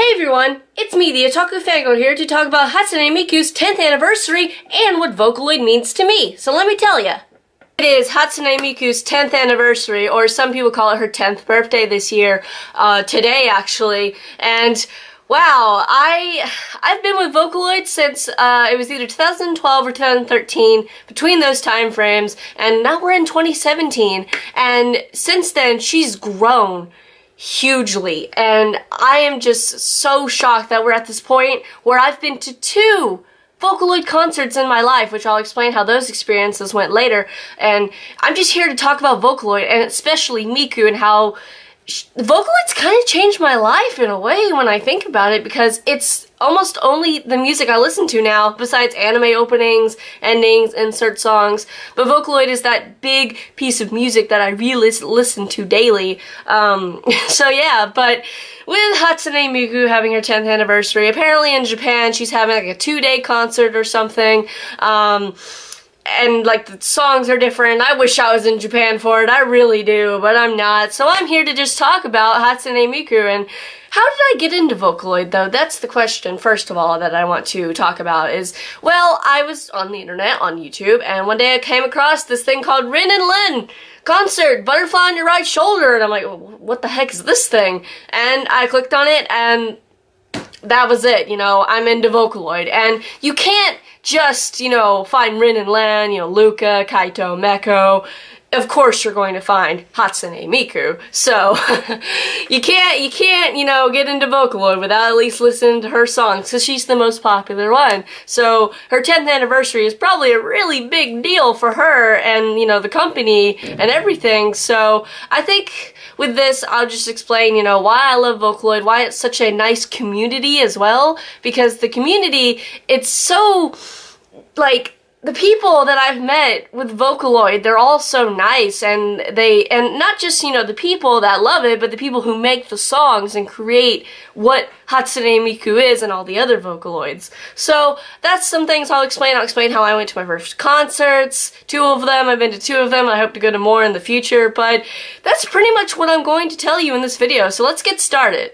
Hey everyone, it's me, the Otaku Fangirl here to talk about Hatsune Miku's 10th anniversary and what Vocaloid means to me. So let me tell you. It is Hatsune Miku's 10th anniversary, or some people call it her 10th birthday this year, today actually, and wow, I've been with Vocaloid since it was either 2012 or 2013, between those time frames, and now we're in 2017, and since then she's grown hugely, and I am just so shocked that we're at this point where I've been to 2 Vocaloid concerts in my life, which I'll explain how those experiences went later, and I'm just here to talk about Vocaloid, and especially Miku, and how Vocaloid's kind of changed my life in a way when I think about it, because it's almost only the music I listen to now, besides anime openings, endings, insert songs, but Vocaloid is that big piece of music that I really listen to daily. So yeah, but with Hatsune Miku having her 10th anniversary, apparently in Japan she's having like a 2-day concert or something, and like the songs are different. I wish I was in Japan for it, I really do, but I'm not. So I'm here to just talk about Hatsune Miku. And how did I get into Vocaloid though? That's the question, first of all, that I want to talk about is, well, I was on the internet, on YouTube, and one day I came across this thing called Rin and Lin concert, Butterfly on Your Right Shoulder, and I'm like, what the heck is this thing? And I clicked on it, and that was it, you know, I'm into Vocaloid. And you can't just, you know, find Rin and Lan, you know, Luca, Kaito, Meko. Of course you're going to find Hatsune Miku. So, you can't, you know, get into Vocaloid without at least listening to her songs, because she's the most popular one. So, her 10th anniversary is probably a really big deal for her and, you know, the company and everything. So, I think with this, I'll just explain, you know, why I love Vocaloid, why it's such a nice community as well, because the community, it's so, like, the people that I've met with Vocaloid, they're all so nice, and not just, you know, the people that love it, but the people who make the songs and create what Hatsune Miku is and all the other Vocaloids. So, that's some things I'll explain. I'll explain how I went to my first concerts, 2 of them, I've been to 2 of them, I hope to go to more in the future, but that's pretty much what I'm going to tell you in this video, so let's get started.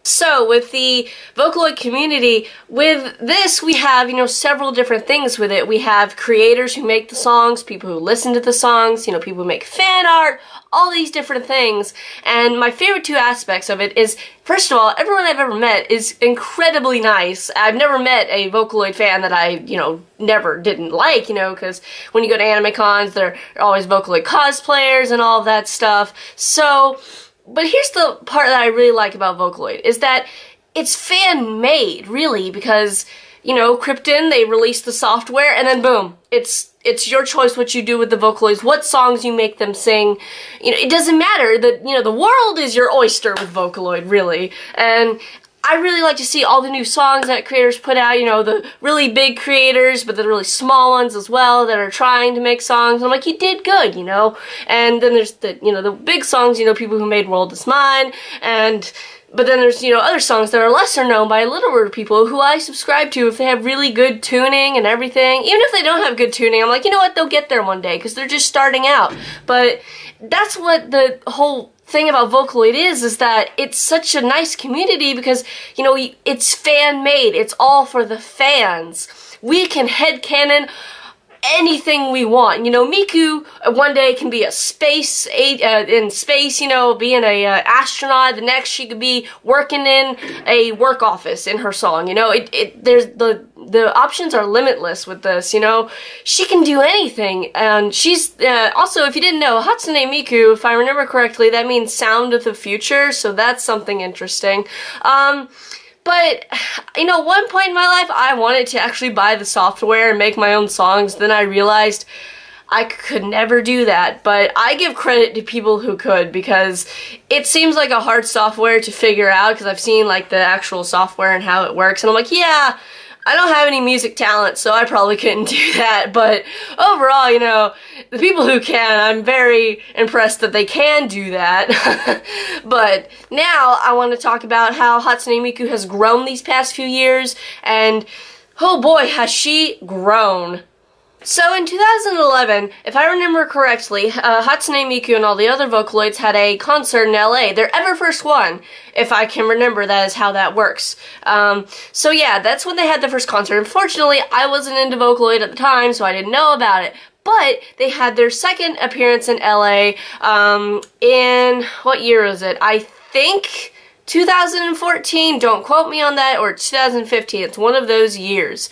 So, with the Vocaloid community, with this, we have, you know, several different things with it. We have creators who make the songs, people who listen to the songs, you know, people who make fan art, all these different things. And my favorite 2 aspects of it is, first of all, everyone I've ever met is incredibly nice. I've never met a Vocaloid fan that I, you know, never didn't like, you know, because when you go to anime cons, there are always Vocaloid cosplayers and all of that stuff. So, but here's the part that I really like about Vocaloid, is that it's fan-made, really, because, you know, Krypton, they released the software, and then boom, it's your choice what you do with the Vocaloids, what songs you make them sing. You know, it doesn't matter, you know, the world is your oyster with Vocaloid, really, and I really like to see all the new songs that creators put out, you know, the really big creators, but the really small ones as well that are trying to make songs. I'm like, you did good, you know? And then there's the, you know, the big songs, you know, people who made World Is Mine, but then there's, you know, other songs that are lesser known by littler people who I subscribe to if they have really good tuning and everything. Even if they don't have good tuning, I'm like, you know what, they'll get there one day, because they're just starting out. But that's what the whole thing about Vocaloid is that it's such a nice community, because, you know, it's fan-made, it's all for the fans. We can headcanon anything we want. You know, Miku one day can be a space in space, you know, being a astronaut. The next she could be working in a work office in her song. You know, there's the options are limitless with this. You know, she can do anything, and she's also, if you didn't know, Hatsune Miku, if I remember correctly, that means sound of the future. So that's something interesting. But, you know, one point in my life, I wanted to actually buy the software and make my own songs. Then I realized I could never do that. But I give credit to people who could, because it seems like a hard software to figure out, because I've seen, like, the actual software and how it works. And I'm like, yeah, I don't have any music talent, so I probably couldn't do that, but overall, you know, the people who can, I'm very impressed that they can do that. But now I want to talk about how Hatsune Miku has grown these past few years, and oh boy, has she grown. So in 2011, if I remember correctly, Hatsune Miku and all the other Vocaloids had a concert in LA, their ever first one. If I can remember, that is how that works. So yeah, that's when they had the first concert. Unfortunately, I wasn't into Vocaloid at the time, so I didn't know about it. But they had their second appearance in LA, in, what year was it? I think 2014, don't quote me on that, or 2015, it's one of those years.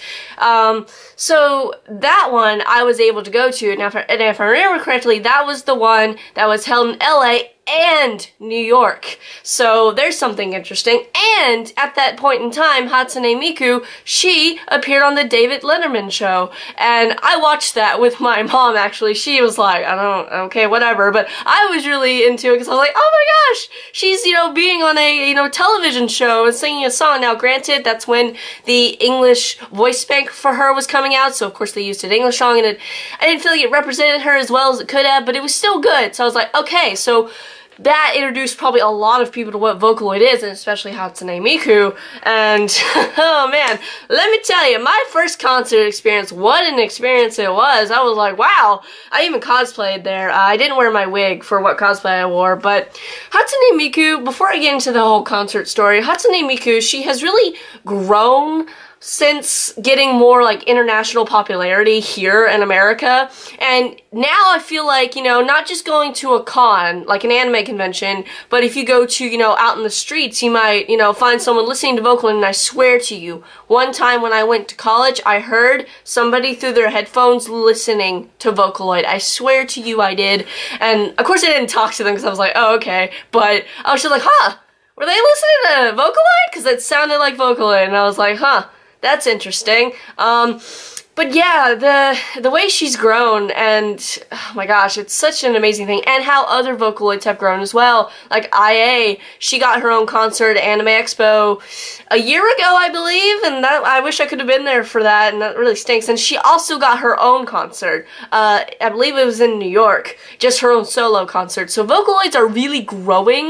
So that one I was able to go to, and if I remember correctly, that was the one that was held in LA and New York. So there's something interesting. And at that point in time, Hatsune Miku, she appeared on the David Letterman show. And I watched that with my mom, actually. She was like, okay, whatever. But I was really into it because I was like, oh my gosh, she's, being on a, television show and singing a song. Now, granted, that's when the English voice bank for her was coming out. So, of course, they used an English song. And I didn't feel like it represented her as well as it could have, but it was still good. So I was like, okay, so that introduced probably a lot of people to what Vocaloid is, and especially Hatsune Miku, and oh man, let me tell you, my first concert experience, what an experience it was. I was like, wow, I even cosplayed there. I didn't wear my wig for what cosplay I wore, but Hatsune Miku, before I get into the whole concert story, Hatsune Miku, she has really grown since getting more like international popularity here in America. And now I feel like, not just going to a con, like an anime convention, but if you go to, out in the streets, you might, find someone listening to Vocaloid, and I swear to you, one time when I went to college, I heard somebody through their headphones listening to Vocaloid. I swear to you I did. And of course I didn't talk to them because I was like, oh, okay. But I was just like, huh, were they listening to Vocaloid? Because it sounded like Vocaloid, and I was like, huh. That's interesting. But yeah, the way she's grown, and oh my gosh, it's such an amazing thing. And how other Vocaloids have grown as well. Like IA, she got her own concert at Anime Expo a year ago, I believe, and that I wish I could have been there for that, and that really stinks. And she also got her own concert. I believe it was in New York, just her own solo concert. So Vocaloids are really growing,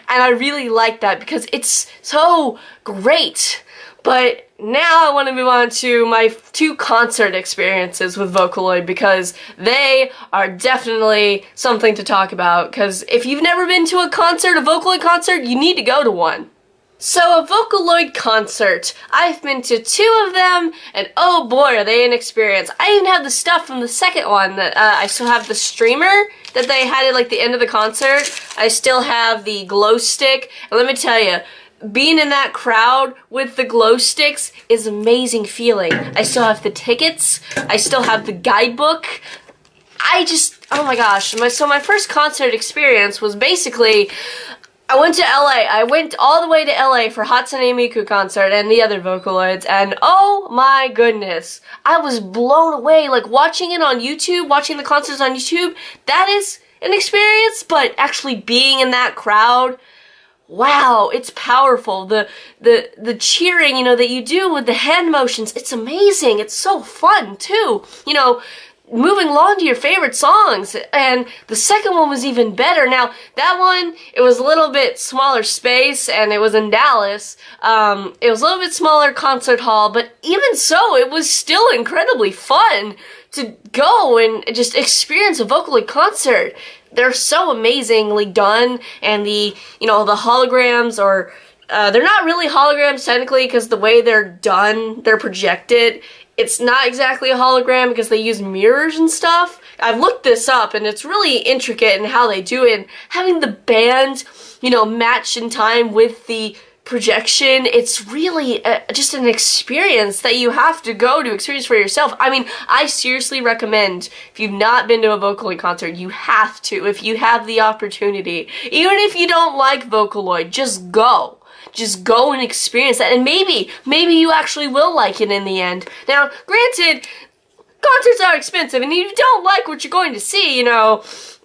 and I really like that because it's so great. But now I want to move on to my two concert experiences with Vocaloid because they are definitely something to talk about. Because if you've never been to a concert, a Vocaloid concert, you need to go to one. So a Vocaloid concert, I've been to 2 of them, and oh boy are they an experience. I even have the stuff from the second one. That I still have the streamer that they had at like the end of the concert. I still have the glow stick, and let me tell you, being in that crowd with the glow sticks is an amazing feeling. I still have the tickets. I still have the guidebook. Oh my gosh. So my first concert experience was basically, I went to LA. I went all the way to LA for Hatsune Miku concert and the other Vocaloids, and oh my goodness, I was blown away. Like watching it on YouTube, watching the concerts on YouTube, that is an experience, but actually being in that crowd, wow, it's powerful. The cheering, that you do with the hand motions, it's amazing. It's so fun, too. Moving along to your favorite songs. And the second one was even better. Now, that one, it was a little bit smaller space, and it was in Dallas. It was a little bit smaller concert hall, but even so, it was still incredibly fun to go and just experience a Vocaloid concert. They're so amazingly done, and the holograms are, they're not really holograms technically because the way they're done, they're projected. It's not exactly a hologram because they use mirrors and stuff. I've looked this up, and it's really intricate in how they do it. And having the band, match in time with the projection, it's really just an experience that you have to go to experience for yourself. I mean, I seriously recommend, if you've not been to a Vocaloid concert, you have to, if you have the opportunity. Even if you don't like Vocaloid, just go. Just go and experience that, and maybe you actually will like it in the end. Now, granted, concerts are expensive, and if you don't like what you're going to see,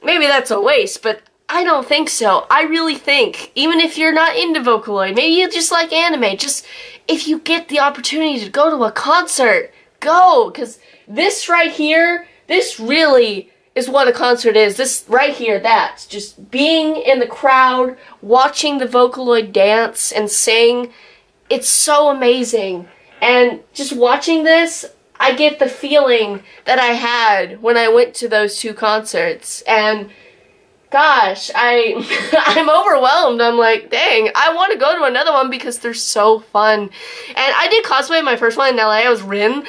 maybe that's a waste, but I don't think so. I really think, even if you're not into Vocaloid, maybe you just like anime, just if you get the opportunity to go to a concert, go, because this right here, this really is what a concert is. This right here, that's just being in the crowd, watching the Vocaloid dance and sing. It's so amazing. And just watching this, I get the feeling that I had when I went to those 2 concerts, and gosh, I'm overwhelmed. I'm like, dang, I want to go to another one because they're so fun. And I did cosplay my first one in LA. I was Rin,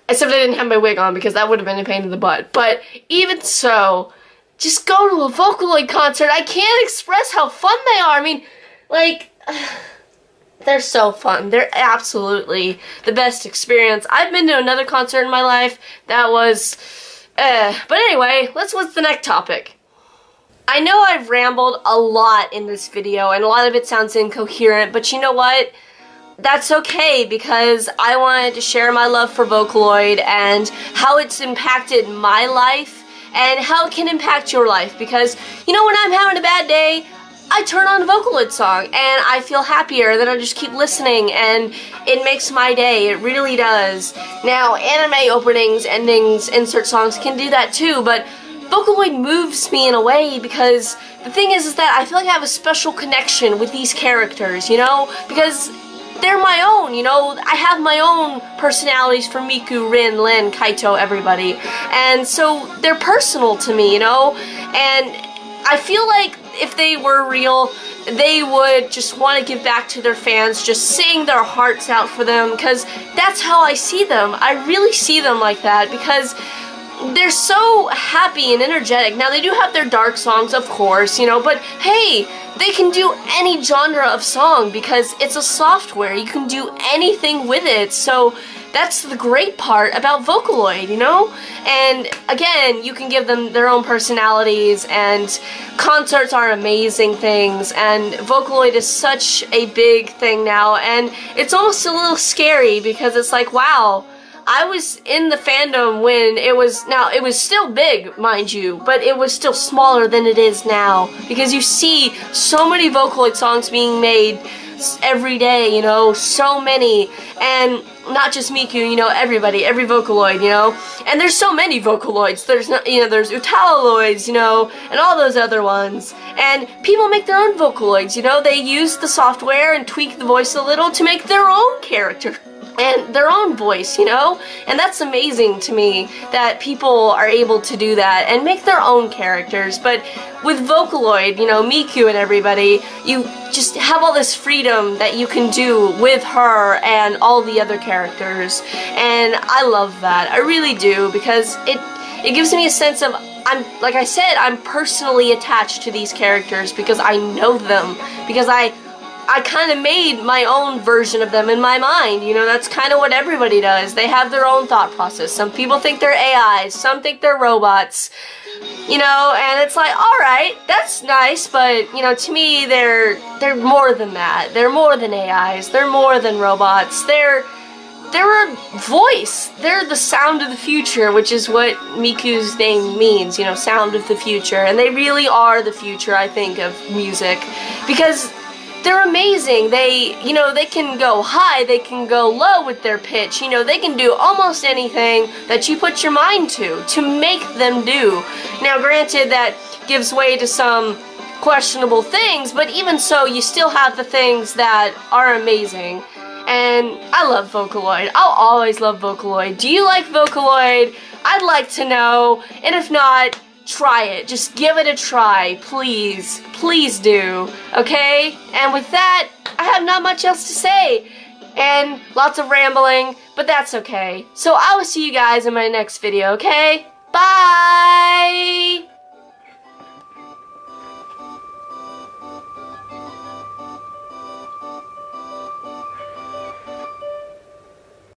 except I didn't have my wig on because that would have been a pain in the butt. But even so, just go to a Vocaloid concert. I can't express how fun they are. I mean, like, they're so fun. They're absolutely the best experience. I've been to another concert in my life that was, but anyway, what's the next topic? I know I've rambled a lot in this video, and a lot of it sounds incoherent, but you know what? That's okay, because I wanted to share my love for Vocaloid and how it's impacted my life and how it can impact your life, because, you know, when I'm having a bad day, I turn on a Vocaloid song and I feel happier, then I just keep listening and it makes my day. It really does. Now, anime openings, endings, insert songs can do that too, but Vocaloid moves me in a way because the thing is that I feel like I have a special connection with these characters, you know, because they're my own, you know. I have my own personalities for Miku, Rin, Lin, Kaito, everybody, and so they're personal to me, you know, and I feel like if they were real, they would just want to give back to their fans, just sing their hearts out for them, because that's how I see them. I really see them like that, because they're so happy and energetic. Now, they do have their dark songs, of course, you know, but hey, they can do any genre of song because it's a software. You can do anything with it, so that's the great part about Vocaloid, you know? And again, you can give them their own personalities, and concerts are amazing things, and Vocaloid is such a big thing now, and it's almost a little scary because it's like, wow, I was in the fandom when it was still big, mind you, but it was still smaller than it is now, because you see so many Vocaloid songs being made every day, you know, so many, and not just Miku, you know, everybody, every Vocaloid, you know, and there's so many Vocaloids. There's not, you know, there's Utaloids, you know, and all those other ones, and people make their own Vocaloids, you know. They use the software and tweak the voice a little to make their own character and their own voice, you know, and that's amazing to me that people are able to do that and make their own characters. But with Vocaloid, you know, Miku and everybody, you just have all this freedom that you can do with her and all the other characters, and I love that. I really do, because it gives me a sense of, like I said, I'm personally attached to these characters because I know them, because I kind of made my own version of them in my mind. You know, that's kind of what everybody does. They have their own thought process. Some people think they're AIs, some think they're robots, you know, and it's like, alright, that's nice, but, you know, to me, they're more than that. They're more than AIs, they're more than robots, they're a voice. They're the sound of the future, which is what Miku's name means, you know, sound of the future, and they really are the future, I think, of music, because they're amazing. They, you know, they can go high, they can go low with their pitch, you know, they can do almost anything that you put your mind to make them do. Now, granted, that gives way to some questionable things, but even so, you still have the things that are amazing. And I love Vocaloid. I'll always love Vocaloid. Do you like Vocaloid? I'd like to know, and if not, try it. Just give it a try, please. Please do, okay? And with that, I have not much else to say, and lots of rambling, but that's okay. So I will see you guys in my next video, okay? Bye!